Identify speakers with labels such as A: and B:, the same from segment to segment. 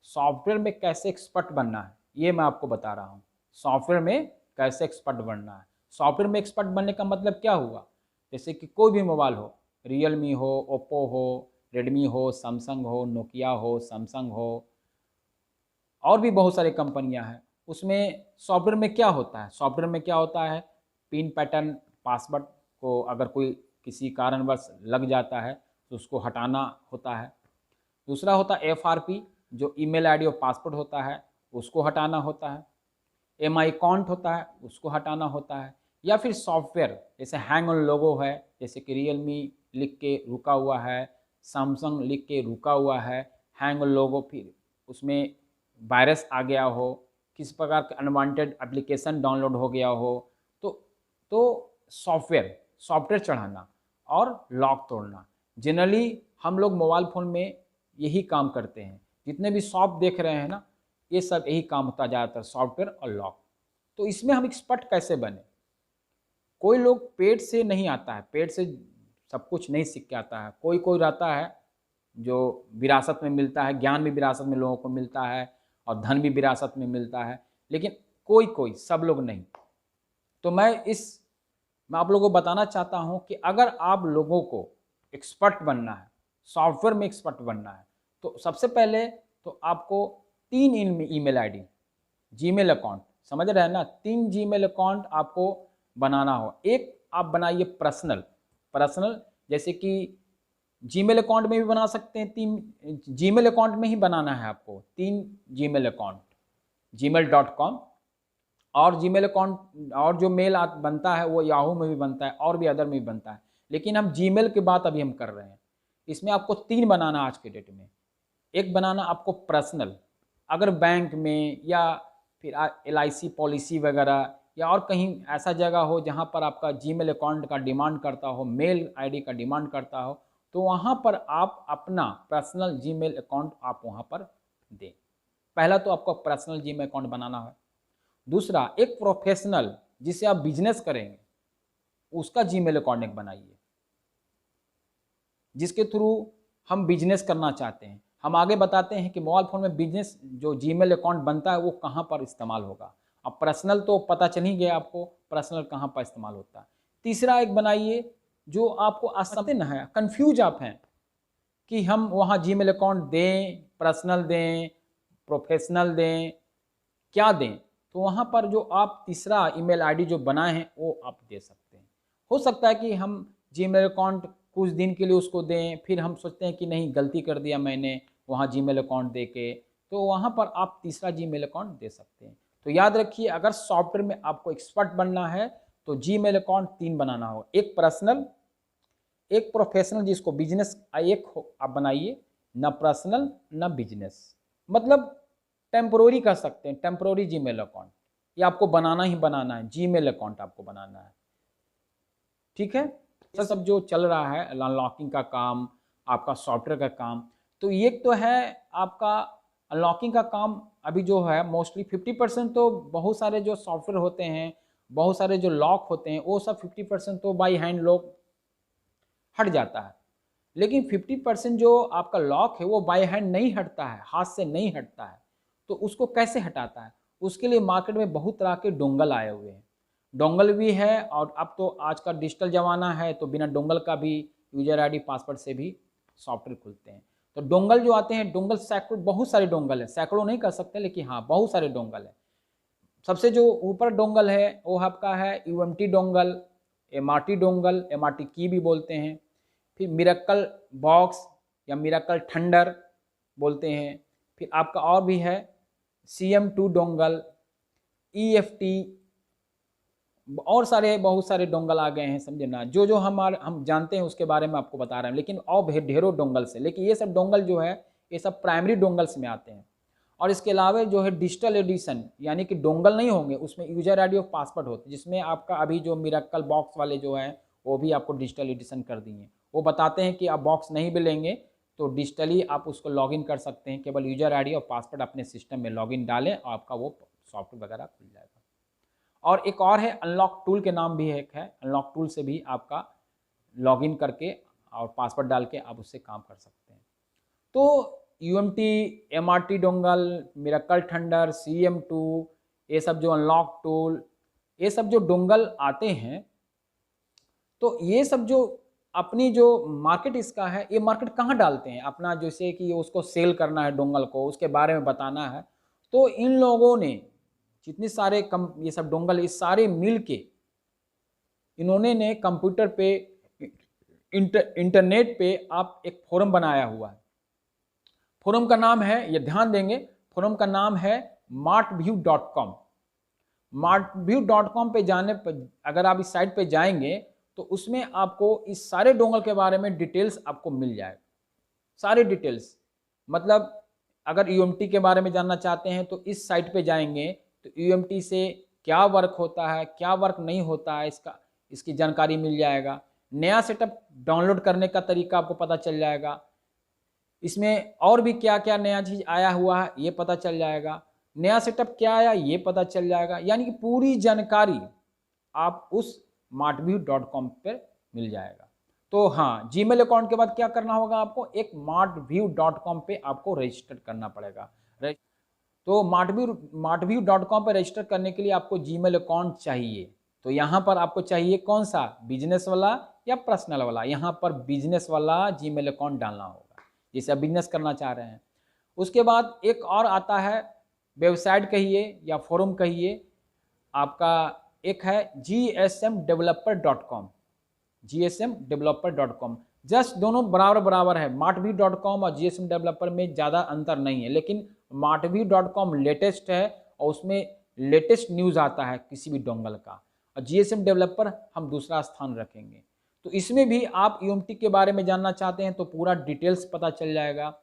A: Software में कैसे expert बनना है ये मैं आपको बता रहा हूँ। सॉफ्टवेयर में कैसे एक्सपर्ट बनना है। सॉफ्टवेयर में एक्सपर्ट बनने का मतलब क्या हुआ, जैसे कि कोई भी मोबाइल हो, रियलमी हो, ओप्पो हो, रेडमी हो, सैमसंग हो, नोकिया हो, सैमसंग हो, और भी बहुत सारी कंपनियां हैं। उसमें सॉफ्टवेयर में क्या होता है, सॉफ्टवेयर में क्या होता है, पिन पैटर्न पासवर्ड को अगर कोई किसी कारणवश लग जाता है तो उसको हटाना होता है। दूसरा होता है FRP, जो ईमेल आईडी और पासवर्ड होता है उसको हटाना होता है। MI अकाउंट होता है उसको हटाना होता है। या फिर सॉफ्टवेयर जैसे हैंग ऑन लोगो है, जैसे कि रियलमी लिख के रुका हुआ है, सैमसंग लिख के रुका हुआ है, हैंग ऑन लोगो, फिर उसमें वायरस आ गया हो, किस प्रकार का अनवांटेड एप्लीकेशन डाउनलोड हो गया हो, तो तो सॉफ्टवेयर सॉफ्टवेयर चढ़ाना और लॉक तोड़ना। जनरली हम लोग मोबाइल फ़ोन में यही काम करते हैं। जितने भी शॉप देख रहे हैं ना, ये सब यही काम होता है ज़्यादातर, सॉफ्टवेयर और लॉक। तो इसमें हम एक्सपर्ट कैसे बने। कोई लोग पेट से नहीं आता है, पेट से सब कुछ नहीं सीख के आता है। कोई कोई रहता है जो विरासत में मिलता है, ज्ञान भी विरासत में लोगों को मिलता है और धन भी विरासत में मिलता है, लेकिन कोई कोई, सब लोग नहीं। तो मैं आप लोगों को बताना चाहता हूं कि अगर आप लोगों को एक्सपर्ट बनना है, सॉफ्टवेयर में एक्सपर्ट बनना है, तो सबसे पहले तो आपको 3 ईमेल आईडी, जीमेल अकाउंट, समझ रहे हैं ना, 3 जीमेल अकाउंट आपको बनाना हो। एक आप बनाइए पर्सनल, पर्सनल जैसे कि जीमेल अकाउंट में भी बना सकते हैं। 3 जीमेल अकाउंट में ही बनाना है आपको, 3 जीमेल अकाउंट, gmail.com। और जीमेल अकाउंट और जो मेल बनता है वो याहू में भी बनता है और भी अदर में भी बनता है, लेकिन हम जीमेल की बात अभी हम कर रहे हैं। इसमें आपको 3 बनाना आज के डेट में। एक बनाना आपको पर्सनल, अगर बैंक में या फिर LIC पॉलिसी वगैरह या और कहीं ऐसा जगह हो जहाँ पर आपका जीमेल अकाउंट का डिमांड करता हो, मेल आईडी का डिमांड करता हो, तो वहाँ पर आप अपना पर्सनल जीमेल अकाउंट आप वहाँ पर दें। पहला तो आपको पर्सनल जीमेल अकाउंट बनाना है। दूसरा एक प्रोफेशनल जिससे आप बिजनेस करेंगे उसका जीमेल अकाउंट एक बनाइए, जिसके थ्रू हम बिजनेस करना चाहते हैं। हम आगे बताते हैं कि मोबाइल फ़ोन में बिजनेस जो जीमेल अकाउंट बनता है वो कहाँ पर इस्तेमाल होगा। अब पर्सनल तो पता चल ही गया आपको पर्सनल कहाँ पर इस्तेमाल होता है। तीसरा एक बनाइए जो आपको आसान न है, कन्फ्यूज आप हैं कि हम वहाँ जीमेल अकाउंट दें, पर्सनल दें, प्रोफेशनल दें, क्या दें। तो वहाँ पर जो आप तीसरा ईमेल आईडी जो बनाए हैं वो आप दे सकते हैं। हो सकता है कि हम जीमेल अकाउंट कुछ दिन के लिए उसको दें, फिर हम सोचते हैं कि नहीं गलती कर दिया मैंने वहाँ जीमेल अकाउंट दे के, तो वहाँ पर आप तीसरा जीमेल अकाउंट दे सकते हैं। तो याद रखिए, अगर सॉफ्टवेयर में आपको एक्सपर्ट बनना है तो जीमेल अकाउंट 3 बनाना हो, एक पर्सनल, एक प्रोफेशनल जिसको बिजनेस एक आप बनाइए, ना पर्सनल ना बिजनेस, मतलब टेम्पोररी कर सकते हैं, टेम्पोररी जीमेल अकाउंट। ये आपको बनाना ही बनाना है, जीमेल अकाउंट आपको बनाना है, ठीक है। सब जो चल रहा है अनलॉकिंग का काम, आपका सॉफ्टवेयर का काम, तो ये तो है आपका अनलॉकिंग का काम। अभी जो है मोस्टली 50% तो बहुत सारे जो सॉफ्टवेयर होते हैं, बहुत सारे जो लॉक होते हैं, वो सब 50% तो बाई हैंड लोग हट जाता है। लेकिन 50% जो आपका लॉक है वो बाय हैंड नहीं हटता है, हाथ से नहीं हटता है। तो उसको कैसे हटाता है, उसके लिए मार्केट में बहुत तरह के डोंगल आए हुए हैं। डोंगल भी है, और अब तो आज का डिजिटल ज़माना है तो बिना डोंगल का भी यूजर आईडी पासवर्ड से भी सॉफ्टवेयर खुलते हैं। तो डोंगल जो आते हैं, डोंगल सैकड़ों, बहुत सारे डोंगल है, सैकड़ों नहीं कर सकते लेकिन हाँ बहुत सारे डोंगल है। सबसे जो ऊपर डोंगल है वो आपका है UMT dongle, MRT dongle, MRT की भी बोलते हैं। फिर मिरेकल बॉक्स या मिरेकल थंडर बोलते हैं। फिर आपका और भी है CM2 डोंगल, EFT, और सारे बहुत सारे डोंगल आ गए हैं, समझे ना। जो जो हम जानते हैं उसके बारे में आपको बता रहे हैं, लेकिन और ढेरों डोंगल से, लेकिन ये सब डोंगल जो है ये सब प्राइमरी डोंगल्स में आते हैं। और इसके अलावा जो है डिजिटल एडिशन, यानी कि डोंगल नहीं होंगे, उसमें यूजर आईडी और पासवर्ड होते, जिसमें आपका अभी जो मिरेकल बॉक्स वाले जो है वो भी आपको डिजिटल एडिशन कर दिए। वो बताते हैं कि आप बॉक्स नहीं भी लेंगे तो डिजिटली आप उसको लॉगिन कर सकते हैं, केवल यूजर आईडी और पासवर्ड अपने सिस्टम में लॉगिन डालें और आपका वो सॉफ्टवेयर वगैरह खुल जाएगा। और एक और है अनलॉक टूल के नाम भी एक है, अनलॉक टूल से भी आपका लॉगिन करके और पासवर्ड डाल के आप उससे काम कर सकते हैं। तो UMT, MRT dongle, miracle thunder, CM2, ये सब जो अनलॉक टूल, ये सब जो डोंगल आते हैं, तो ये सब जो अपनी जो मार्केट इसका है, ये मार्केट कहाँ डालते हैं अपना, जैसे कि उसको सेल करना है डोंगल को, उसके बारे में बताना है, तो इन लोगों ने जितने सारे ये सब डोंगल इस सारे मिल के इन्होंने ने कंप्यूटर पे इंटरनेट पे आप एक फोरम बनाया हुआ है। फोरम का नाम है, ये ध्यान देंगे, फोरम का नाम है martview.com। martview.com पे जाने पर अगर आप इस साइट पे जाएंगे तो उसमें आपको इस सारे डोंगल के बारे में डिटेल्स आपको मिल जाएगा, सारे डिटेल्स। मतलब अगर UMT के बारे में जानना चाहते हैं तो इस साइट पे जाएंगे तो UMT से क्या वर्क होता है, क्या वर्क नहीं होता है, इसकी जानकारी मिल जाएगा। नया सेटअप डाउनलोड करने का तरीका आपको पता चल जाएगा, इसमें और भी क्या क्या नया चीज़ आया हुआ है ये पता चल जाएगा, नया सेटअप क्या आया ये पता चल जाएगा। यानी कि पूरी जानकारी आप उस martview.com पर मिल जाएगा। तो हाँ, जीमेल अकाउंट के बाद क्या करना होगा, आपको एक martview.com पे आपको रजिस्टर करना पड़ेगा। तो martview.com पे रजिस्टर करने के लिए आपको जीमेल अकाउंट चाहिए। तो यहाँ पर आपको चाहिए कौन सा, बिजनेस वाला या पर्सनल वाला। यहाँ पर बिजनेस वाला जीमेल अकाउंट डालना होगा, जैसे आप बिजनेस करना चाह रहे हैं। उसके बाद एक और आता है, वेबसाइट कहिए या फोरम कहिए आपका, एक है gsmdeveloper.com। gsmdeveloper.com जस्ट दोनों बराबर बराबर है, martview.com और GSM डेवलपर में ज़्यादा अंतर नहीं है, लेकिन martview.com लेटेस्ट है और उसमें लेटेस्ट न्यूज़ आता है किसी भी डोंगल का, और GSM डेवलपर हम दूसरा स्थान रखेंगे। तो इसमें भी आप UMT के बारे में जानना चाहते हैं तो पूरा डिटेल्स पता चल जाएगा,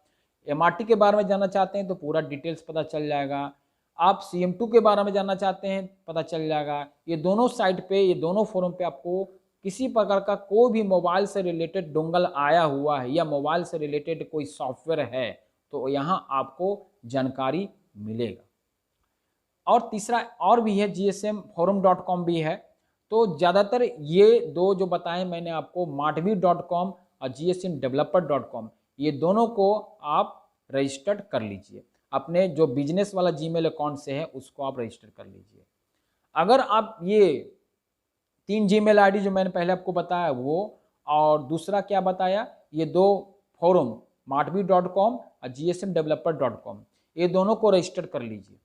A: MRT के बारे में जानना चाहते हैं तो पूरा डिटेल्स पता चल जाएगा, आप CM2 के बारे में जानना चाहते हैं पता चल जाएगा। ये दोनों साइट पे, ये दोनों फोरम पे आपको किसी प्रकार का कोई भी मोबाइल से रिलेटेड डोंगल आया हुआ है या मोबाइल से रिलेटेड कोई सॉफ्टवेयर है तो यहाँ आपको जानकारी मिलेगा। और तीसरा और भी है, gsmforum.com भी है। तो ज़्यादातर ये दो जो बताएं मैंने आपको, martview.com और gsmdeveloper.com, ये दोनों को आप रजिस्टर्ड कर लीजिए। अपने जो बिजनेस वाला जीमेल अकाउंट से है उसको आप रजिस्टर कर लीजिए। अगर आप ये 3 जीमेल आईडी जो मैंने पहले आपको बताया वो, और दूसरा क्या बताया, ये 2 फोरम martview.com और gsmdeveloper.com, ये दोनों को रजिस्टर कर लीजिए।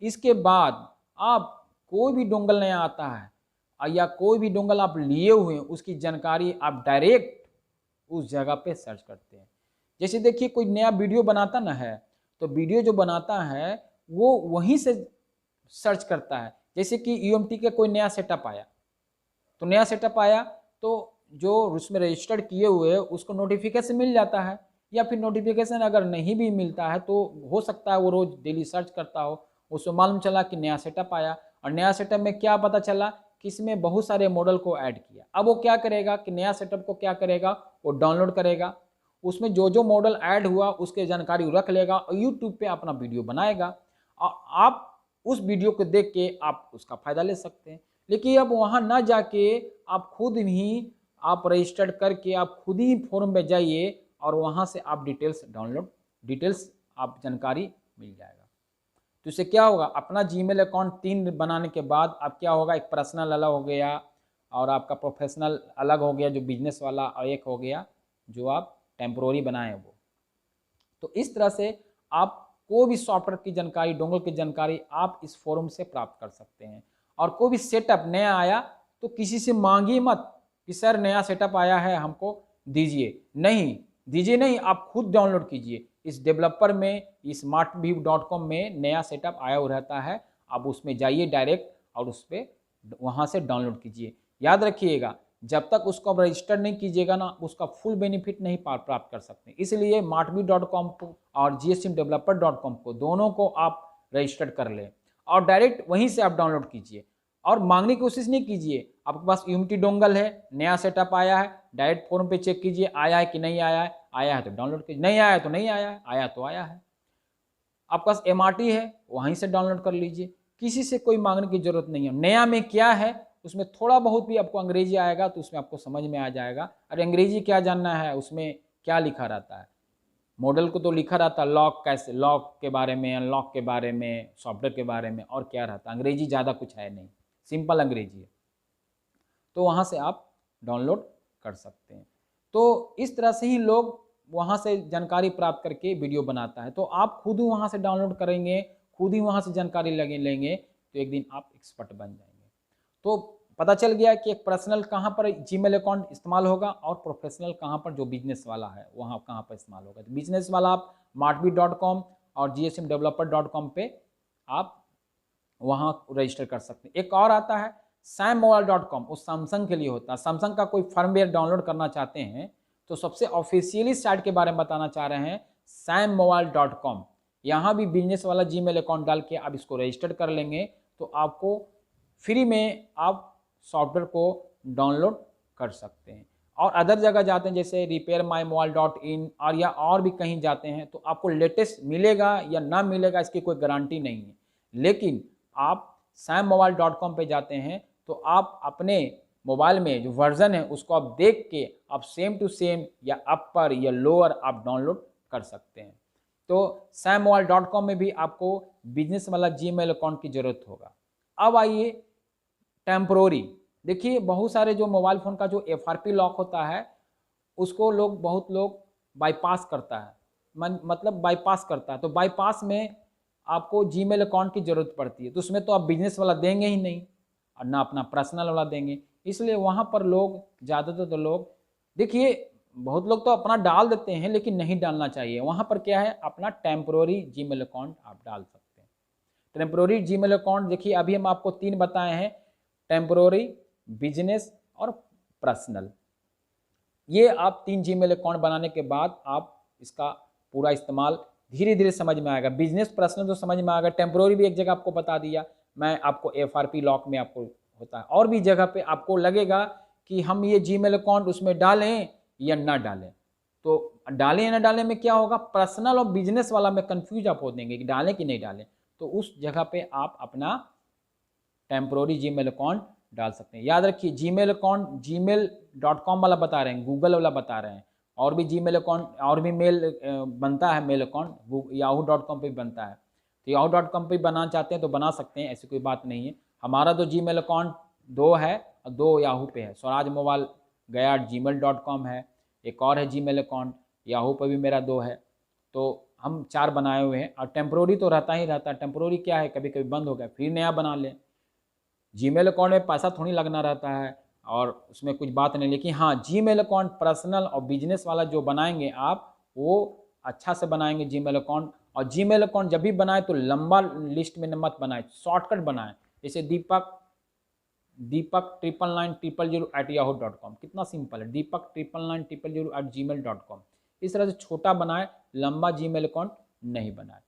A: इसके बाद आप कोई भी डोंगल नया आता है या कोई भी डोंगल आप लिए हुए हैं उसकी जानकारी आप डायरेक्ट उस जगह पे सर्च करते हैं। जैसे देखिए कोई नया वीडियो बनाता ना है तो वीडियो जो बनाता है वो वहीं से सर्च करता है। जैसे कि UMT का कोई नया सेटअप आया तो नया सेटअप आया तो जो उसमें रजिस्टर्ड किए हुए है उसको नोटिफिकेशन मिल जाता है, या फिर नोटिफिकेशन अगर नहीं भी मिलता है तो हो सकता है वो रोज़ डेली सर्च करता हो, उसको मालूम चला कि नया सेटअप आया, और नया सेटअप में क्या पता चला कि इसमें बहुत सारे मॉडल को ऐड किया। अब वो क्या करेगा कि नया सेटअप को क्या करेगा, वो डाउनलोड करेगा, उसमें जो जो मॉडल ऐड हुआ उसके जानकारी रख लेगा और यूट्यूब पे अपना वीडियो बनाएगा, और आप उस वीडियो को देख के आप उसका फ़ायदा ले सकते हैं। लेकिन अब वहाँ ना जाके आप खुद ही आप रजिस्टर्ड करके आप खुद ही फोरम पे जाइए और वहाँ से आप डिटेल्स आप जानकारी मिल जाएगा। तो इससे क्या होगा, अपना जीमेल अकाउंट 3 बनाने के बाद आप क्या होगा, एक पर्सनल अलग हो गया और आपका प्रोफेशनल अलग हो गया जो बिजनेस वाला, और एक हो गया जो आप टेम्प्रोरी बनाए वो। तो इस तरह से आप कोई भी सॉफ्टवेयर की जानकारी, डोंगल की जानकारी आप इस फोरम से प्राप्त कर सकते हैं। और कोई भी सेटअप नया आया तो किसी से मांगिए मत कि सर नया सेटअप आया है हमको दीजिए, नहीं, आप खुद डाउनलोड कीजिए। इस डेवलपर में, इस martview.com में नया सेटअप आया हुआ रहता है, आप उसमें जाइए डायरेक्ट और उस पर वहाँ से डाउनलोड कीजिए। याद रखिएगा, जब तक उसको आप रजिस्टर नहीं कीजिएगा ना, उसका फुल बेनिफिट नहीं प्राप्त कर सकते। इसलिए martview.com को और gsmdeveloper.com को दोनों को आप रजिस्टर कर लें और डायरेक्ट वहीं से आप डाउनलोड कीजिए। और मांगने की कोशिश नहीं कीजिए, आपके पास UMT डोंगल है, नया सेटअप आया है, डायरेक्ट फोरम पे चेक कीजिए आया है कि नहीं आया है, आया है तो डाउनलोड कीजिए, नहीं आया तो नहीं आया है, आया तो आया है। आपके पास MRT है, वहीं से डाउनलोड कर लीजिए, किसी से कोई मांगने की जरूरत नहीं है। नया में क्या है, उसमें थोड़ा बहुत भी आपको अंग्रेजी आएगा तो उसमें आपको समझ में आ जाएगा, और अंग्रेजी क्या जानना है, उसमें क्या लिखा रहता है, मॉडल को तो लिखा रहता लॉक कैसे, लॉक के बारे में, अनलॉक के बारे में, सॉफ्टवेयर के बारे में, और क्या रहता, अंग्रेजी ज़्यादा कुछ है नहीं, सिंपल अंग्रेजी है। तो वहाँ से आप डाउनलोड कर सकते हैं। तो इस तरह से ही लोग वहाँ से जानकारी प्राप्त करके वीडियो बनाता है। तो आप खुद ही वहाँ से डाउनलोड करेंगे, खुद ही वहाँ से जानकारी लेंगे तो एक दिन आप एक्सपर्ट बन जाएंगे। तो पता चल गया कि एक पर्सनल कहाँ पर जीमेल अकाउंट इस्तेमाल होगा और प्रोफेशनल कहाँ पर, जो बिजनेस वाला है वहाँ कहाँ पर इस्तेमाल होगा। तो बिजनेस वाला आप martbit.com और gsmdeveloper.com पे आप वहाँ रजिस्टर कर सकते हैं। एक और आता है sammobile.com, वो सैमसंग के लिए होता है। सैमसंग का कोई फर्मवेयर डाउनलोड करना चाहते हैं तो सबसे ऑफिशियली साइट के बारे में बताना चाह रहे हैं, sammobile.com। यहाँ भी बिजनेस वाला जीमेल अकाउंट डाल के आप इसको रजिस्टर कर लेंगे तो आपको फ्री में आप सॉफ्टवेयर को डाउनलोड कर सकते हैं। और अदर जगह जाते हैं जैसे repairmymobile.in और या और भी कहीं जाते हैं तो आपको लेटेस्ट मिलेगा या ना मिलेगा इसकी कोई गारंटी नहीं है। लेकिन आप sammobile.com पे जाते हैं तो आप अपने मोबाइल में जो वर्जन है उसको आप देख के आप सेम टू सेम या अपर या लोअर आप डाउनलोड कर सकते हैं। तो sammobile.com में भी आपको बिजनेस वाला जीमेल अकाउंट की ज़रूरत होगा। अब आइए टेम्परोरी। देखिए बहुत सारे जो मोबाइल फ़ोन का जो FRP लॉक होता है उसको बहुत लोग बाईपास करता है, मतलब बाईपास करता है। तो बाईपास में आपको जीमेल अकाउंट की ज़रूरत पड़ती है, तो उसमें तो आप बिजनेस वाला देंगे ही नहीं और ना अपना पर्सनल वाला देंगे। इसलिए वहाँ पर लोग ज़्यादातर तो लोग, देखिए बहुत लोग तो अपना डाल देते हैं लेकिन नहीं डालना चाहिए। वहाँ पर क्या है, अपना टेम्परोरी जीमेल अकाउंट आप डाल सकते हैं। टेम्परोरी जीमेल अकाउंट देखिए अभी हम आपको 3 बताए हैं, टेम्परोरी, बिजनेस और पर्सनल। ये आप 3 जीमेल अकाउंट बनाने के बाद आप इसका पूरा इस्तेमाल धीरे धीरे समझ में आएगा। बिजनेस पर्सनल तो समझ में आएगा, टेम्परोरी भी एक जगह आपको बता दिया मैं, आपको FRP लॉक में आपको होता है। और भी जगह पे आपको लगेगा कि हम ये जीमेल अकाउंट उसमें डालें या ना डालें। तो डालें या ना डालें में क्या होगा, पर्सनल और बिजनेस वाला में कन्फ्यूज आप हो देंगे कि डालें कि नहीं डालें। तो उस जगह पे आप अपना टेम्परोरी जीमेल अकाउंट डाल सकते हैं। याद रखिए जीमेल अकाउंट gmail.com वाला बता रहे हैं, गूगल वाला बता रहे हैं। और भी जीमेल अकाउंट और भी मेल बनता है, मेल अकाउंट yahoo.com पे भी बनता है। तो yahoo.com पे बनाना चाहते हैं तो बना सकते हैं, ऐसी कोई बात नहीं है। हमारा तो जीमेल अकाउंट 2 है और 2 याहू पे है। स्वराज मोबाइल गया gmail.com है, एक और है जीमेल अकाउंट, याहू पर भी मेरा 2 है। तो हम 4 बनाए हुए हैं। और टेम्परोरी तो रहता ही रहता है। टेम्परोरी क्या है, कभी कभी बंद हो गया फिर नया बना लें। जीमेल अकाउंट में पैसा थोड़ी लगना रहता है और उसमें कुछ बात नहीं। लेकिन हाँ, जीमेल अकाउंट पर्सनल और बिजनेस वाला जो बनाएंगे आप, वो अच्छा से बनाएंगे जीमेल अकाउंट। और जीमेल अकाउंट जब भी बनाए तो लंबा लिस्ट में मत बनाए, शॉर्टकट बनाए। जैसे दीपक 99900@yahoo.com, कितना सिंपल है, दीपक 99900@gmail.com। इस तरह से छोटा बनाए, लंबा जीमेल अकाउंट नहीं बनाए।